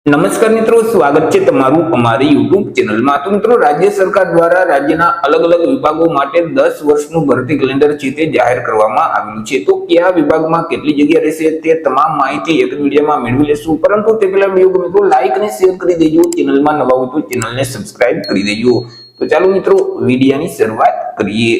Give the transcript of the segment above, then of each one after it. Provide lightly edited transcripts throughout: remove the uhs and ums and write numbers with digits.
નમસ્કાર મિત્રો, સ્વાગત છે તમારું અમારી યુટ્યુબ ચેનલમાં। તો મિત્રો, રાજ્ય સરકાર દ્વારા રાજ્યના અલગ અલગ વિભાગો માટે 10 વર્ષનું ભરતી કેલેન્ડર છે તે જાહેર કરવામાં આવ્યું છે। તો કયા વિભાગમાં કેટલી જગ્યા રહેશે તે તમામ માહિતી એક વિડીયોમાં મેળવી લેશું। પરંતુ તે પહેલા વિડીયો મિત્રો લાઈક અને શેર કરી દેજો, ચેનલમાં નવા હોય તો ચેનલને સબસ્ક્રાઇબ કરી દેજો। તો ચાલો મિત્રો, વિડીયોની શરૂઆત કરીએ।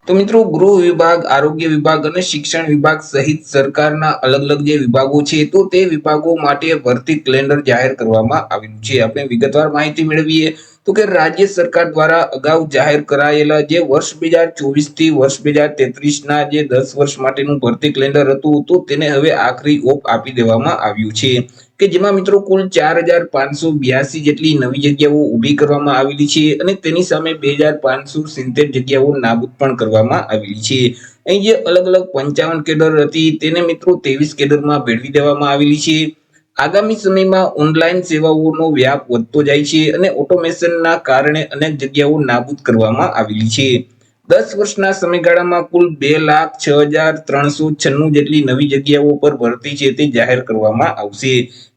તો મિત્રો, ગૃહ વિભાગ, આરોગ્ય વિભાગ અને શિક્ષણ વિભાગ સહિત સરકારના અલગ અલગ જે વિભાગો છે તો તે વિભાગો માટે ભરતી કેલેન્ડર જાહેર કરવામાં આવ્યું છે। આપણે વિગતવાર માહિતી મેળવીએ તો કે રાજ્ય સરકાર દ્વારા અગાઉ જાહેર કરાયેલા જે વર્ષ 2024 થી વર્ષ 2033 ના જે 10 વર્ષ માટેનું ભરતી કેલેન્ડર હતું તો તેને હવે આખરી ઓપ આપી દેવામાં આવ્યું છે કે જેમાં મિત્રો કુલ 4582 જેટલી નવી જગ્યાઓ ઊભી કરવામાં આવેલી છે અને તેની સામે 2570 જગ્યાઓ નાબૂદ પણ કરવામાં આવેલી છે। અહીં જે અલગ અલગ 55 કેડર હતી તેને મિત્રો 23 કેડરમાં ભેળવી દેવામાં આવેલી છે। આગામી સમયમાં ઓનલાઈન સેવાઓનો વ્યાપ વધતો જાય છે અને ઓટોમેશનના કારણે અનેક જગ્યાઓ નાબૂદ કરવામાં આવેલી છે। 10 વર્ષના સમયગાળામાં કુલ 2,06,396 જેટલી નવી જગ્યાઓ પર ભરતી છે તે જાહેર કરવામાં આવશે।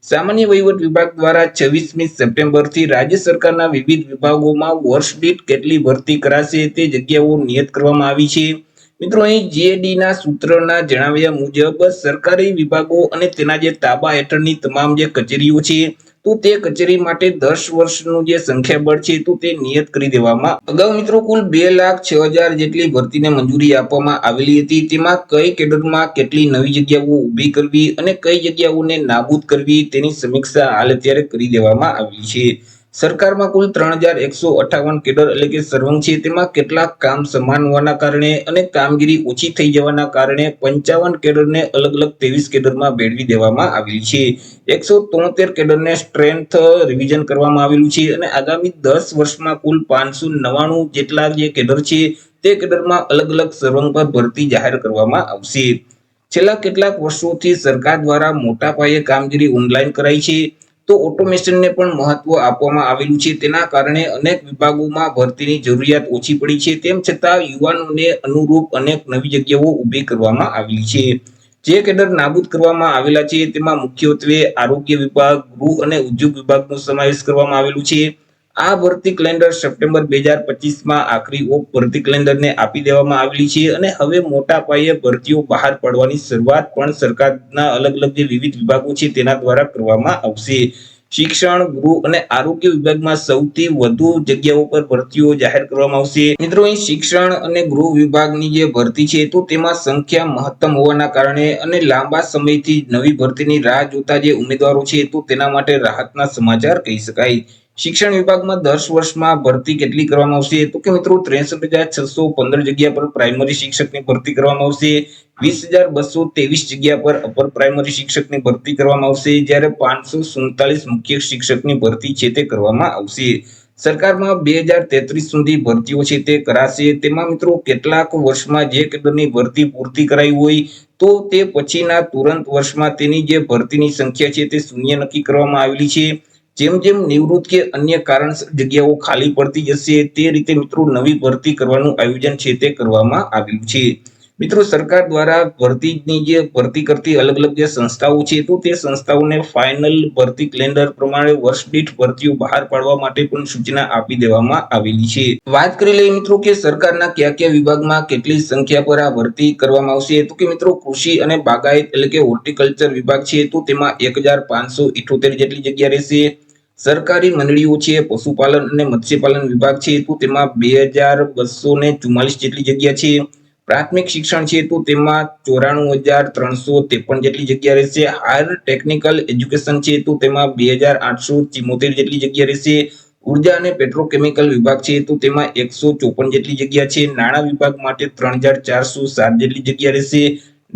સામાન્ય વહીવટ વિભાગ દ્વારા 26મી સપ્ટેમ્બરથી રાજ્ય સરકારના વિવિધ વિભાગોમાં વર્ષ દીઠ કેટલી ભરતી કરાશે તે જગ્યાઓ નિયત કરવામાં આવી છે। મિત્રો, અહીં જીએડી ના સૂત્રના જણાવ્યા મુજબ સરકારી વિભાગો અને તેના જે તાબા હેઠળની તમામ જે કચેરીઓ છે તો તે કચેરી માટે 10 વર્ષનું જે સંખ્યાબળ છે તો તે નિયત કરી દેવામાં અગાઉ મિત્રો કુલ 2,06,000 જેટલી ભરતીને મંજૂરી આપવામાં આવેલી હતી। તેમાં કઈ કેડરમાં કેટલી નવી જગ્યાઓ ઊભી કરવી અને કઈ જગ્યાઓને નાબૂદ કરવી તેની સમીક્ષા હાલ અત્યારે કરી દેવામાં આવી છે। સરકારમાં કુલ 3,158 કેડર એટલે કે સર્વંગ છે, તેમાં કેટલાક કામ સમાન હોવાના કારણે અને કામગીરી ઓછી થઈ જવાના કારણે 55 કેડરને અલગ અલગ 23 કેડરમાં ભેળવી દેવામાં આવેલી છે। 173 કેડરને સ્ટ્રેન્થ રિવિઝન કરવામાં આવેલું છે અને આગામી 10 વર્ષમાં કુલ 599 જેટલા જે કેડર છે તે કેડરમાં અલગ અલગ સર્વંગ પર ભરતી જાહેર કરવામાં આવશે। છેલ્લા કેટલાક વર્ષોથી સરકાર દ્વારા મોટા પાયે કામગીરી ઓનલાઈન કરાઈ છે તો ઓટોમેશનને પણ મહત્વ આપવામાં આવેલું છે। તેના કારણે અનેક વિભાગોમાં ભરતીની જરૂરિયાત ઓછી પડી છે, તેમ છતાં યુવાનોને અનુરૂપ અનેક નવી જગ્યાઓ ઊભી કરવામાં આવેલી છે। જે કેડર નાબૂદ કરવામાં આવેલા છે તેમાં મુખ્યત્વે આરોગ્ય વિભાગ, ગૃહ અને ઉદ્યોગ વિભાગનો સમાવેશ કરવામાં આવેલું છે। આ ભરતી કેલેન્ડર સપ્ટેમ્બર 2025માં આખરી ઓપ ભરતી કેલેન્ડરને આપી દેવામાં આવેલી છે અને હવે મોટા પાયે ભરતીઓ બહાર પાડવાની શરૂઆત પણ સરકારના અલગ અલગ જે વિવિધ વિભાગો છે તેના દ્વારા કરવામાં આવશે। શિક્ષણ, ગૃહ અને આરોગ્ય વિભાગમાં સૌથી વધુ જગ્યાઓ પર ભરતીઓ જાહેર કરવામાં આવશે। મિત્રો, અહીં શિક્ષણ અને ગૃહ વિભાગની જે ભરતી છે તો તેમાં સંખ્યા મહત્તમ હોવાના કારણે અને લાંબા સમયથી નવી ભરતીની રાહ જોતા જે ઉમેદવારો છે તો તેના માટે રાહતના સમાચાર કહી શકાય। શિક્ષણ વિભાગમાં 10 વર્ષમાં ભરતી કેટલી કરવામાં આવશે તો કે મિત્રો 63,615 જગ્યા પર પ્રાઇમરી શિક્ષકની ભરતી કરવામાં આવશે। 20,223 જગ્યા પર અપર પ્રાઇમરી શિક્ષકની ભરતી કરવામાં આવશે, જ્યારે 547 મુખ્ય શિક્ષકની ભરતી છે તે કરવામાં આવશે। સરકારમાં 2033 સુધી ભરતીઓ છે તે કરાશે। તેમાં મિત્રો કેટલાક વર્ષમાં જે કેડરની ભરતી પૂર્તિ કરાઈ હોય તો તે પછીના તુરંત વર્ષમાં તેની જે ભરતીની સંખ્યા છે તે શૂન્ય નક્કી કરવામાં આવેલી છે। જેમ જેમ નિવૃત્ત કે અન્ય કારણસર જગ્યાઓ ખાલી પડતી જશે તે રીતે મિત્રો નવી ભરતી કરવાનું આયોજન છે તે કરવામાં આવ્યું છે। મિત્રો, સરકાર દ્વારા ભરતી કરતી અલગ અલગ જે સંસ્થાઓ છે તો તે સંસ્થાઓને ફાઇનલ ભરતી કેલેન્ડર પ્રમાણે વર્ષ દીઠ ભરતીઓ બહાર પાડવા માટે પણ સૂચના આપી દેવામાં આવેલી છે। વાત કરી લઈએ મિત્રો કે સરકારના કયા કયા વિભાગમાં કેટલી સંખ્યા પર આ ભરતી કરવામાં આવશે તો કે મિત્રો કૃષિ અને બાગાયત એટલે કે હોર્ટિકલ્ચર વિભાગ છે તો તેમાં 1,578 જેટલી જગ્યા રહેશે। સરકારી મંડળીઓ છે, પશુપાલન અને મત્સ્યપાલન વિભાગ છે તો તેમાં 2,244 જેટલી જગ્યા છે। પ્રાથમિક શિક્ષણ છે તો તેમાં 94,353 જેટલી જગ્યા રહેશે। હાયર ટેકનિકલ એજ્યુકેશન છે તો તેમાં 2,874 જેટલી જગ્યા રહેશે। ઉર્જા અને પેટ્રોકેમિકલ વિભાગ છે તો તેમાં 154 જેટલી જગ્યા છે। નાણાં વિભાગ માટે 3,407 જેટલી જગ્યા રહેશે।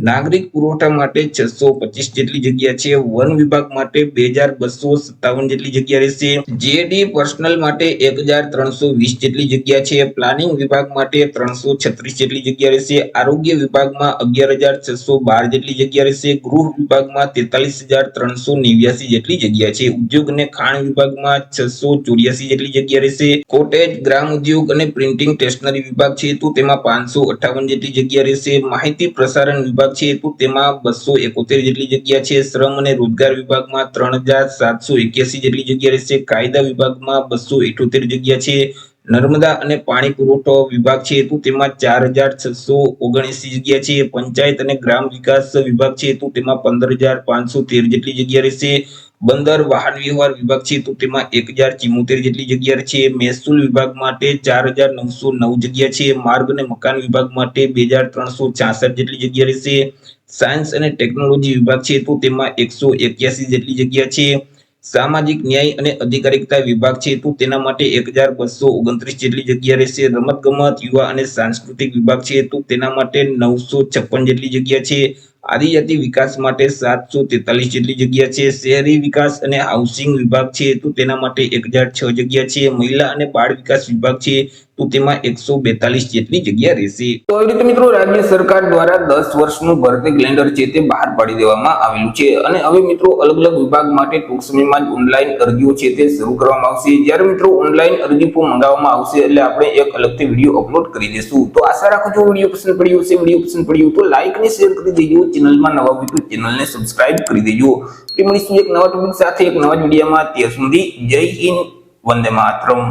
નાગરિક પુરવઠા માટે 625 જેટલી જગ્યા છે। વન વિભાગ માટે 2,257 જેટલી જગ્યા રહેશે। જીએડી પર્સનલ માટે 1,320 જેટલી જગ્યા છે। પ્લાનિંગ વિભાગ માટે 336 જેટલી જગ્યા રહેશે। આરોગ્ય વિભાગમાં 11,612 જેટલી જગ્યા રહેશે। ગૃહ વિભાગમાં 43,389 જેટલી જગ્યા છે। ઉદ્યોગ અને ખાણ વિભાગમાં 684 જેટલી જગ્યા રહેશે। કોટેજ, ગ્રામ ઉદ્યોગ અને પ્રિન્ટિંગ સ્ટેશનરી વિભાગ છે તો તેમાં 558 જેટલી જગ્યા રહેશે। માહિતી પ્રસારણ વિભાગ વિભાગ છે તો તેમાં 271 જેટલી જગ્યા છે। શ્રમ અને રોજગાર વિભાગમાં 3781 જેટલી જગ્યા રહેશે। કાયદા વિભાગમાં 278 જગ્યા છે। નર્મદા અને પાણી પુરવઠો વિભાગ છે તો તેમાં 4679 જગ્યા છે। પંચાયત અને ગ્રામ વિકાસ વિભાગ છે તો તેમાં 15513 જેટલી જગ્યા રહેશે। બંદર વાહન વ્યવહાર વિભાગ છે તો તેમાં 1074 જેટલી જગ્યા છે। મહેસૂલ વિભાગ માટે 4909 જગ્યા છે। માર્ગ અને મકાન વિભાગ માટે 2366 જેટલી જગ્યા રહેશે। સાયન્સ અને ટેકનોલોજી વિભાગ છે તો તેમાં 181 જેટલી જગ્યા છે। સામાજિક ન્યાય અને અધિકારિતા વિભાગ છે તો તેના માટે 1229 જેટલી જગ્યા રહેશે। રમત ગમત યુવા અને સાંસ્કૃતિક વિભાગ છે તો તેના માટે 956 જેટલી જગ્યા છે। આદિજાતિ વિકાસ માટે 743 જેટલી જગ્યા છે। શહેરી વિકાસ અને હાઉસિંગ વિભાગ છે તો તેના માટે 1006 જગ્યા છે। મહિલા અને બાળ વિકાસ વિભાગ છે તો તેમાં 142 જેટલી જગ્યા રહેશે। તો આવી રીતે મિત્રો રાજ્ય સરકાર દ્વારા 10 વર્ષનું ભરતી કેલેન્ડર છે તે બહાર પાડી દેવામાં આવેલું છે અને હવે મિત્રો અલગ અલગ વિભાગ માટે ટૂંક સમયમાં જ ઓનલાઈન અરજીઓ છે તે શરૂ કરવામાં આવશે। જ્યારે મિત્રો ઓનલાઈન અરજી ફોર્મ મંગાવવામાં આવશે એટલે આપણે એક અલગથી વિડીયો અપલોડ કરી દેશું। તો આશા રાખું છું વિડીયો પસંદ પડ્યો હશે। વિડીયો પસંદ પડ્યો તો લાઈક અને શેર કરી દેજો। ચેનલમાં નવા હોય તો ચેનલને સબસ્ક્રાઇબ કરી દેજો। મળીશું એક નવા ટોપિક સાથે એક નવા વિડીયોમાં। ત્યાં સુધી જય હિન્દ, વંદે માતરમ।